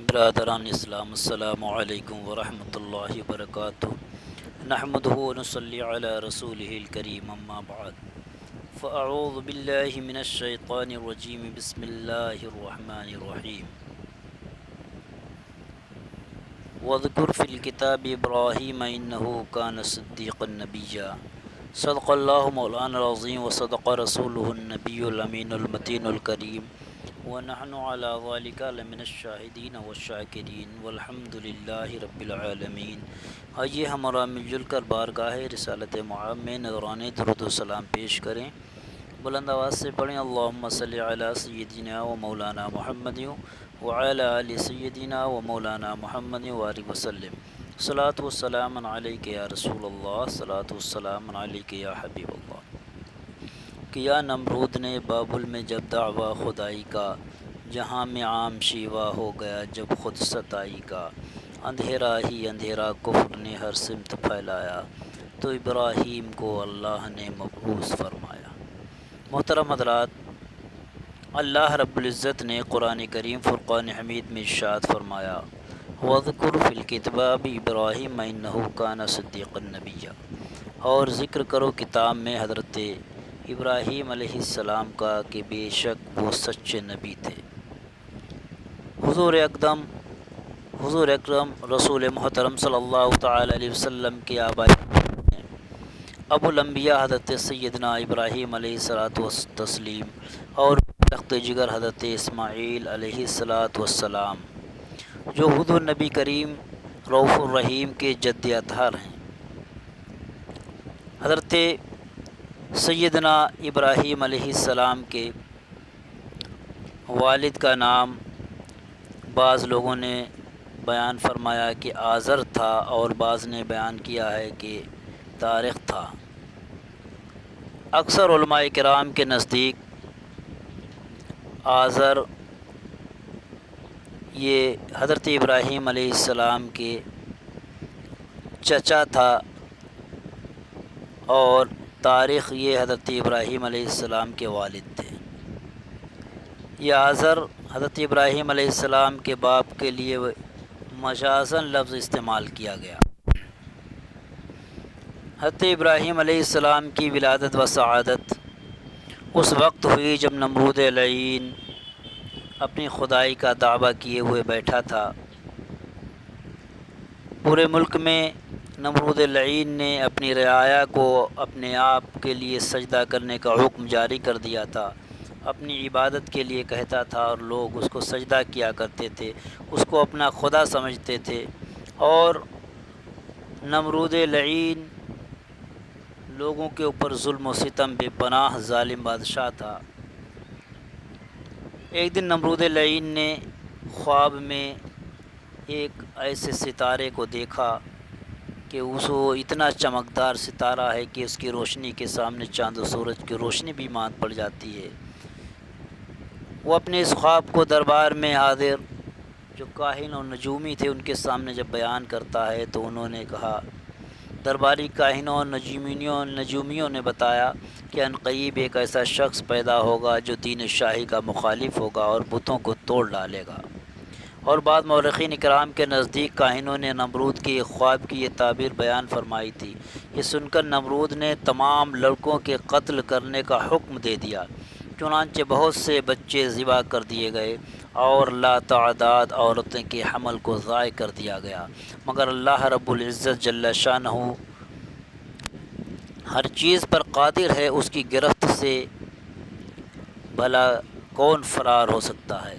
برادران اسلام، السلام علیکم ورحمۃ اللہ وبرکاتہ۔ نحمدہ ونصلی علی رسولہ الکریم، اما بعد فاعوذ باللہ من الشیطان الرجیم، بسم اللہ الرحمن الرحیم۔ واذکر فی الکتاب ابراہیم انہ کان صدیقا نبیا۔ صدق اللہ مولانا العظیم وصدق رسولہ النبی الامین المتین الکریم، ونحن علی ذلک لمن الشاہدین والشاکرین والحمد للہ رب العالمین۔ آئیے ہمارا مل جل کر بارگاہ رسالت معاب میں نذران درود و سلام پیش کریں۔ بلند آواز سے پڑھیں، اللہم صلی علی سیدنا و مولانا محمد وعلی آل سیدنا و مولانا محمد وآلہ وسلم۔ صلاۃ والسلام علیک یا رسول اللہ، صلاۃ والسلام علیک یا حبیب اللہ۔ کیا نمرود نے بابل میں جب دعویٰ خدائی کا، جہاں میں عام شیوا ہو گیا جب خود ستائی کا۔ اندھیرا ہی اندھیرا کفر نے ہر سمت پھیلایا، تو ابراہیم کو اللہ نے مبعوث فرمایا۔ محترم حضرات، اللہ رب العزت نے قرآن کریم فرقان حمید میں ارشاد فرمایا، وَاذْكُرْ فِي الْكِتَابِ إِبْرَاهِيمَ إِنَّهُ كَانَ صِدِّيقًا نَبِيًّا، اور ذکر کرو کتاب میں حضرت ابراہیم علیہ السلام کا کہ بے شک وہ سچے نبی تھے۔ حضور اکرم رسول محترم صلی اللہ تعالی علیہ وسلم کے آبائی ہیں ابو الانبیاء حضرت سیدنا ابراہیم علیہ الصلاۃ والتسلیم، اور تخت جگر حضرت اسماعیل علیہ الصلاۃ والسلام، جو حضور نبی کریم رؤوف الرحیم کے جد اطہر ہیں۔ حضرت سیدنا ابراہیم علیہ السلام کے والد کا نام بعض لوگوں نے بیان فرمایا کہ آزر تھا، اور بعض نے بیان کیا ہے کہ طارق تھا۔ اکثر علماء کرام کے نزدیک آزر یہ حضرت ابراہیم علیہ السلام کے چچا تھا، اور طارق یہ حضرت ابراہیم علیہ السلام کے والد تھے۔ یہ آزر حضرت ابراہیم علیہ السلام کے باپ کے لیے مجازاً لفظ استعمال کیا گیا۔ حضرت ابراہیم علیہ السلام کی ولادت و سعادت اس وقت ہوئی جب نمرود لعین اپنی خدائی کا دعویٰ کیے ہوئے بیٹھا تھا۔ پورے ملک میں نمرود لعین نے اپنی رعایا کو اپنے آپ کے لیے سجدہ کرنے کا حکم جاری کر دیا تھا، اپنی عبادت کے لیے کہتا تھا، اور لوگ اس کو سجدہ کیا کرتے تھے، اس کو اپنا خدا سمجھتے تھے۔ اور نمرود لعین لوگوں کے اوپر ظلم و ستم بے پناہ ظالم بادشاہ تھا۔ ایک دن نمرود لعین نے خواب میں ایک ایسے ستارے کو دیکھا کہ وہ اتنا چمکدار ستارہ ہے کہ اس کی روشنی کے سامنے چاند و سورج کی روشنی بھی ماند پڑ جاتی ہے۔ وہ اپنے اس خواب کو دربار میں حاضر جو کاہن اور نجومی تھے ان کے سامنے جب بیان کرتا ہے تو انہوں نے کہا، درباری کاہنوں اور نجومیوں نے بتایا کہ عنقریب ایک ایسا شخص پیدا ہوگا جو دین شاہی کا مخالف ہوگا اور بتوں کو توڑ ڈالے گا۔ اور بعض مورخین اکرام کے نزدیک کاہنوں نے نمرود کی ایک خواب کی یہ تعبیر بیان فرمائی تھی۔ یہ سن کر نمرود نے تمام لڑکوں کے قتل کرنے کا حکم دے دیا، چنانچہ بہت سے بچے ذبح کر دیے گئے، اور لاتعداد عورتیں کے حمل کو ضائع کر دیا گیا، مگر اللہ رب العزت جل شانہ ہر چیز پر قادر ہے، اس کی گرفت سے بھلا کون فرار ہو سکتا ہے۔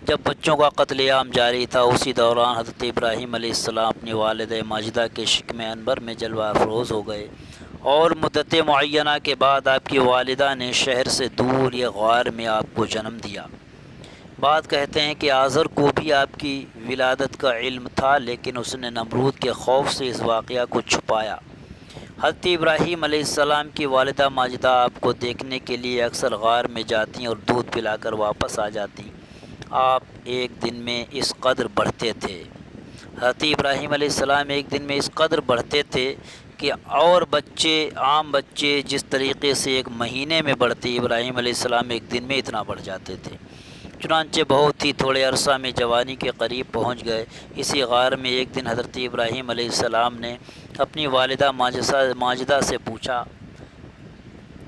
جب بچوں کا قتل عام جاری تھا، اسی دوران حضرت ابراہیم علیہ السلام اپنی والدہ ماجدہ کے شکم انبر میں جلوہ افروز ہو گئے، اور مدت معینہ کے بعد آپ کی والدہ نے شہر سے دور یہ غار میں آپ کو جنم دیا۔ بعض کہتے ہیں کہ آزر کو بھی آپ کی ولادت کا علم تھا، لیکن اس نے نمرود کے خوف سے اس واقعہ کو چھپایا۔ حضرت ابراہیم علیہ السلام کی والدہ ماجدہ آپ کو دیکھنے کے لیے اکثر غار میں جاتی اور دودھ پلا کر واپس آ جاتی۔ آپ ایک دن میں اس قدر بڑھتے تھے، حضرت ابراہیم علیہ السلام ایک دن میں اس قدر بڑھتے تھے کہ اور عام بچے جس طریقے سے ایک مہینے میں بڑھتے، ابراہیم علیہ السلام ایک دن میں اتنا بڑھ جاتے تھے۔ چنانچہ بہت ہی تھوڑے عرصہ میں جوانی کے قریب پہنچ گئے۔ اسی غار میں ایک دن حضرت ابراہیم علیہ السلام نے اپنی والدہ ماجدہ سے پوچھا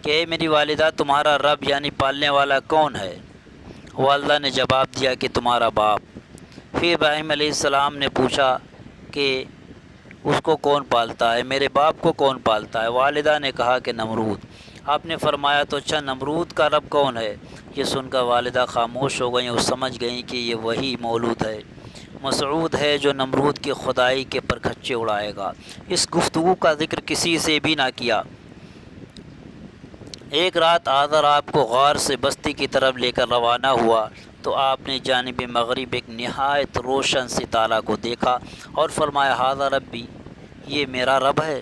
کہ اے میری والدہ، تمہارا رب یعنی پالنے والا کون ہے؟ والدہ نے جواب دیا کہ تمہارا باپ۔ پھر ابراہیم علیہ السلام نے پوچھا کہ اس کو کون پالتا ہے؟ میرے باپ کو کون پالتا ہے؟ والدہ نے کہا کہ نمرود۔ آپ نے فرمایا تو اچھا نمرود کا رب کون ہے؟ یہ سن کر والدہ خاموش ہو گئیں اور سمجھ گئیں کہ یہ وہی مولود ہے، مسعود ہے جو نمرود کی خدائی کے پرکھچے اڑائے گا۔ اس گفتگو کا ذکر کسی سے بھی نہ کیا۔ ایک رات آذر آپ کو غار سے بستی کی طرف لے کر روانہ ہوا تو آپ نے جانب مغرب ایک نہایت روشن ستارہ کو دیکھا اور فرمایا ھذا ربی، یہ میرا رب ہے۔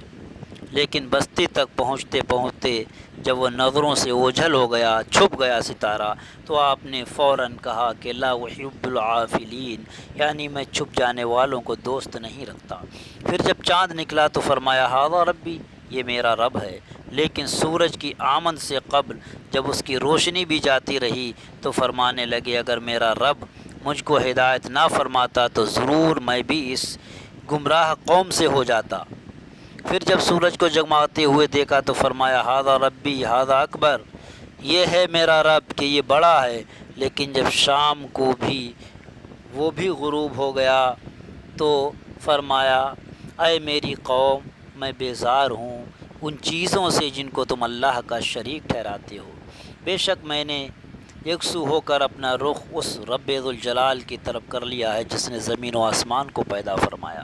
لیکن بستی تک پہنچتے پہنچتے جب وہ نظروں سے اوجھل ہو گیا، چھپ گیا ستارہ، تو آپ نے فوراً کہا کہ لا احب العافلین، یعنی میں چھپ جانے والوں کو دوست نہیں رکھتا۔ پھر جب چاند نکلا تو فرمایا ھذا ربی، یہ میرا رب ہے۔ لیکن سورج کی آمد سے قبل جب اس کی روشنی بھی جاتی رہی تو فرمانے لگے اگر میرا رب مجھ کو ہدایت نہ فرماتا تو ضرور میں بھی اس گمراہ قوم سے ہو جاتا۔ پھر جب سورج کو جگمگاتے ہوئے دیکھا تو فرمایا ھذا ربی ھذا اکبر، یہ ہے میرا رب کہ یہ بڑا ہے۔ لیکن جب شام کو بھی وہ بھی غروب ہو گیا تو فرمایا اے میری قوم، میں بیزار ہوں ان چیزوں سے جن کو تم اللہ کا شریک ٹھہراتے ہو۔ بے شک میں نے یکسو ہو کر اپنا رخ اس رب ذوالجلال کی طرف کر لیا ہے جس نے زمین و آسمان کو پیدا فرمایا،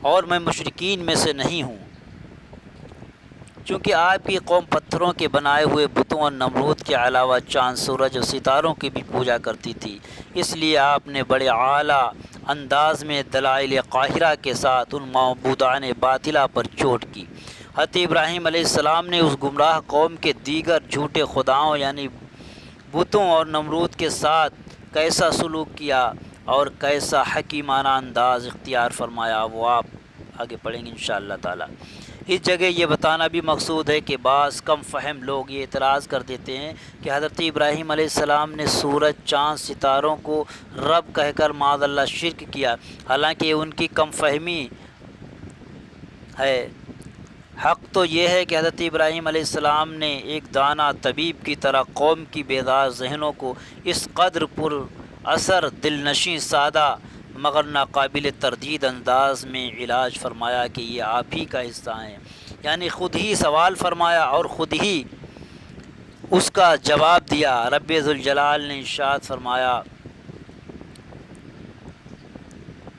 اور میں مشرکین میں سے نہیں ہوں۔ چونکہ آپ کی قوم پتھروں کے بنائے ہوئے بتوں اور نمرود کے علاوہ چاند، سورج اور ستاروں کی بھی پوجا کرتی تھی، اس لیے آپ نے بڑے اعلیٰ انداز میں دلائل قاہرہ کے ساتھ ان معبودان باطلہ پر چوٹ کی۔ حضرت ابراہیم علیہ السلام نے اس گمراہ قوم کے دیگر جھوٹے خداؤں یعنی بتوں اور نمرود کے ساتھ کیسا سلوک کیا اور کیسا حکیمانہ انداز اختیار فرمایا، وہ آپ آگے پڑھیں گے انشاءاللہ تعالی۔ اس جگہ یہ بتانا بھی مقصود ہے کہ بعض کم فہم لوگ یہ اعتراض کر دیتے ہیں کہ حضرت ابراہیم علیہ السلام نے سورج، چاند، ستاروں کو رب کہہ کر معاذ اللہ شرک کیا، حالانکہ ان کی کم فہمی ہے۔ حق تو یہ ہے کہ حضرت ابراہیم علیہ السلام نے ایک دانا طبیب کی طرح قوم کی بیدار ذہنوں کو اس قدر پر اثر، دلنشیں، سادہ مگر ناقابل تردید انداز میں علاج فرمایا کہ یہ آپ ہی کا حصہ ہیں، یعنی خود ہی سوال فرمایا اور خود ہی اس کا جواب دیا۔ رب ذوالجلال نے ارشاد فرمایا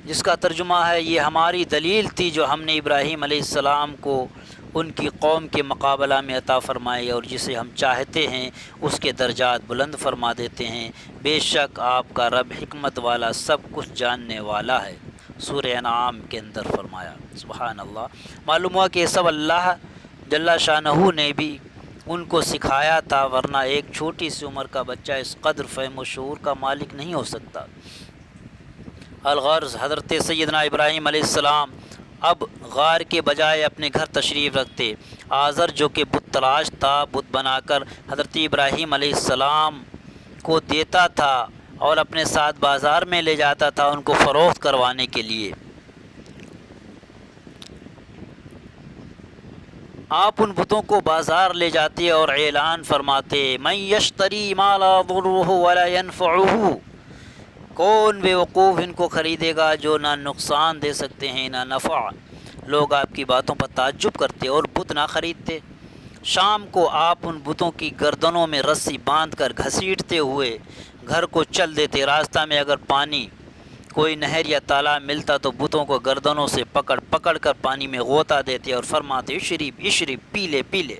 جس کا ترجمہ ہے یہ ہماری دلیل تھی جو ہم نے ابراہیم علیہ السلام کو ان کی قوم کے مقابلہ میں عطا فرمائی، اور جسے ہم چاہتے ہیں اس کے درجات بلند فرما دیتے ہیں۔ بے شک آپ کا رب حکمت والا، سب کچھ جاننے والا ہے۔ سورہ انعام کے اندر فرمایا۔ سبحان اللہ۔ معلوم ہوا کہ یہ سب اللہ جل شانہ نے بھی ان کو سکھایا تھا، ورنہ ایک چھوٹی سی عمر کا بچہ اس قدر فہم و شعور کا مالک نہیں ہو سکتا۔ الغرض حضرت سیدنا ابراہیم علیہ السلام اب غار کے بجائے اپنے گھر تشریف رکھتے۔ آزر جو کہ بت تراش تھا، بت بنا کر حضرت ابراہیم علیہ السلام کو دیتا تھا اور اپنے ساتھ بازار میں لے جاتا تھا ان کو فروخت کروانے کے لیے۔ آپ ان بتوں کو بازار لے جاتے اور اعلان فرماتے من یشتری ما لا ضرہ ولا ینفعہ، کون بے وقوف ان کو خریدے گا جو نہ نقصان دے سکتے ہیں نہ نفع۔ لوگ آپ کی باتوں پر تعجب کرتے اور بت نہ خریدتے۔ شام کو آپ ان بتوں کی گردنوں میں رسی باندھ کر گھسیٹتے ہوئے گھر کو چل دیتے۔ راستہ میں اگر پانی، کوئی نہر یا تالاب ملتا تو بتوں کو گردنوں سے پکڑ کر پانی میں غوطہ دیتے اور فرماتے اشرب اشرب، پی لے پی لے۔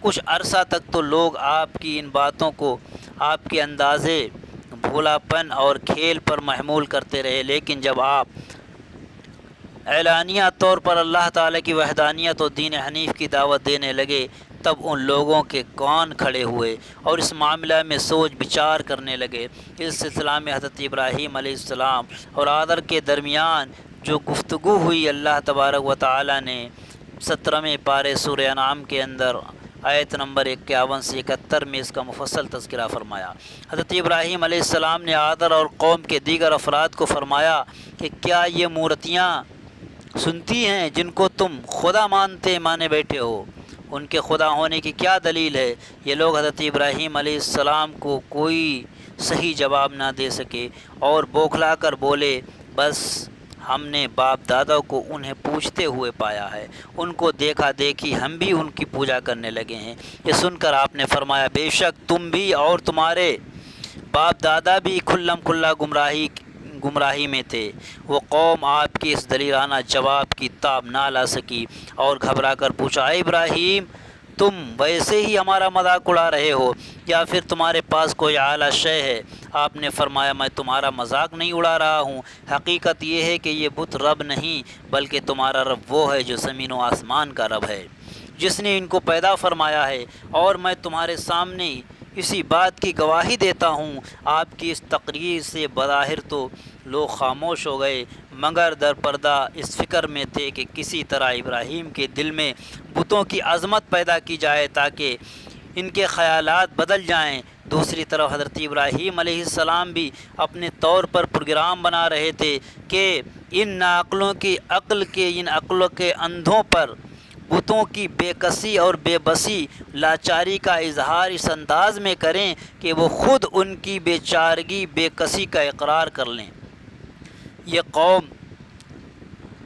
کچھ عرصہ تک تو لوگ آپ کی ان باتوں کو آپ کے اندازے بھولاپن اور کھیل پر محمول کرتے رہے، لیکن جب آپ اعلانیہ طور پر اللہ تعالیٰ کی وحدانیت اور دین حنیف کی دعوت دینے لگے تب ان لوگوں کے کان کھڑے ہوئے اور اس معاملہ میں سوچ بچار کرنے لگے۔ اس سلسلہ میں حضرت ابراہیم علیہ السلام اور آذر کے درمیان جو گفتگو ہوئی، اللہ تبارک و تعالیٰ نے 17ویں پارے سورہ انعام کے اندر آیت نمبر 51 سے 71 میں اس کا مفصل تذکرہ فرمایا۔ حضرت ابراہیم علیہ السلام نے آدر اور قوم کے دیگر افراد کو فرمایا کہ کیا یہ مورتیاں سنتی ہیں جن کو تم خدا مانے بیٹھے ہو؟ ان کے خدا ہونے کی کیا دلیل ہے؟ یہ لوگ حضرت ابراہیم علیہ السلام کو کوئی صحیح جواب نہ دے سکے اور بوکھلا کر بولے، بس ہم نے باپ دادا کو انہیں پوجتے ہوئے پایا ہے، ان کو دیکھا دیکھی ہم بھی ان کی پوجا کرنے لگے ہیں۔ یہ سن کر آپ نے فرمایا، بے شک تم بھی اور تمہارے باپ دادا بھی کھلم کھلا گمراہی میں تھے۔ وہ قوم آپ کے اس دلیرانہ جواب کی تاب نہ لا سکی اور گھبرا کر پوچھا، اے ابراہیم، تم ویسے ہی ہمارا مذاق اڑا رہے ہو یا پھر تمہارے پاس کوئی اعلیٰ شے ہے؟ آپ نے فرمایا، میں تمہارا مذاق نہیں اڑا رہا ہوں، حقیقت یہ ہے کہ یہ بت رب نہیں بلکہ تمہارا رب وہ ہے جو زمین و آسمان کا رب ہے، جس نے ان کو پیدا فرمایا ہے، اور میں تمہارے سامنے اسی بات کی گواہی دیتا ہوں۔ آپ کی اس تقریر سے بظاہر تو لوگ خاموش ہو گئے، مگر در پردہ اس فکر میں تھے کہ کسی طرح ابراہیم کے دل میں بتوں کی عظمت پیدا کی جائے تاکہ ان کے خیالات بدل جائیں۔ دوسری طرف حضرت ابراہیم علیہ السلام بھی اپنے طور پر پروگرام بنا رہے تھے کہ ان ناعقلوں کی ان عقلوں کے اندھوں پر بتوں کی بے کسی اور بے بسی لاچاری کا اظہار اس انداز میں کریں کہ وہ خود ان کی بے چارگی بے کسی کا اقرار کر لیں۔ یہ قوم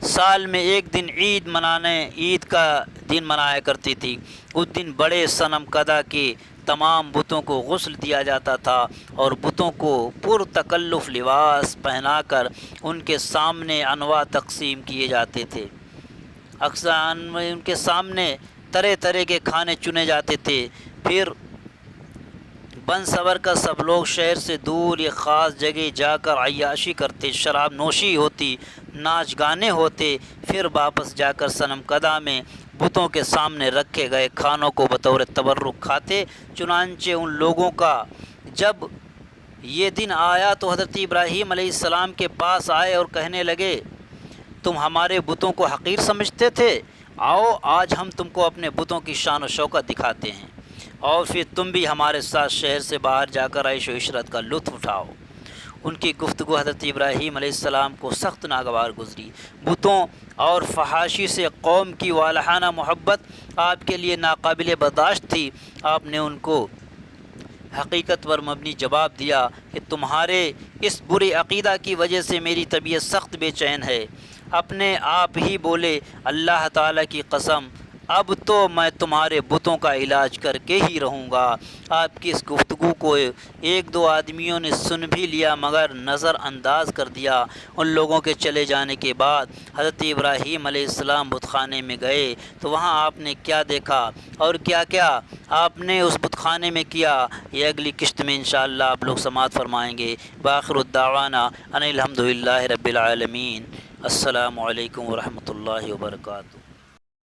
سال میں ایک دن عید کا دن منایا کرتی تھی۔ اس دن بڑے صنم کدہ کے تمام بتوں کو غسل دیا جاتا تھا اور بتوں کو پرتکلف لباس پہنا کر ان کے سامنے انواع تقسیم کیے جاتے تھے۔ اکثر ان کے سامنے طرح طرح کے کھانے چنے جاتے تھے۔ پھر بن سور کا سب لوگ شہر سے دور ایک خاص جگہ جا کر عیاشی کرتے، شراب نوشی ہوتی، ناچ گانے ہوتے، پھر واپس جا کر صنم کدہ میں بتوں کے سامنے رکھے گئے کھانوں کو بطور تبرک کھاتے۔ چنانچہ ان لوگوں کا جب یہ دن آیا تو حضرت ابراہیم علیہ السلام کے پاس آئے اور کہنے لگے، تم ہمارے بتوں کو حقیر سمجھتے تھے، آؤ آج ہم تم کو اپنے بتوں کی شان و شوکت دکھاتے ہیں، اور پھر تم بھی ہمارے ساتھ شہر سے باہر جا کر عیش و عشرت کا لطف اٹھاؤ۔ ان کی گفتگو حضرت ابراہیم علیہ السلام کو سخت ناگوار گزری۔ بتوں اور فحاشی سے قوم کی والہانہ محبت آپ کے لیے ناقابل برداشت تھی۔ آپ نے ان کو حقیقت پر مبنی جواب دیا کہ تمہارے اس برے عقیدہ کی وجہ سے میری طبیعت سخت بے چین ہے۔ اپنے آپ ہی بولے، اللہ تعالیٰ کی قسم، اب تو میں تمہارے بتوں کا علاج کر کے ہی رہوں گا۔ آپ کی اس گفتگو کو ایک دو آدمیوں نے سن بھی لیا مگر نظر انداز کر دیا۔ ان لوگوں کے چلے جانے کے بعد حضرت ابراہیم علیہ السلام بت خانے میں گئے تو وہاں آپ نے کیا دیکھا اور کیا کیا آپ نے اس بت خانے میں کیا، یہ اگلی قسط میں انشاءاللہ آپ لوگ سماعت فرمائیں گے۔ بآخر الدعوانا ان الحمدللہ رب العالمین۔ السلام علیکم ورحمۃ اللہ وبرکاتہ۔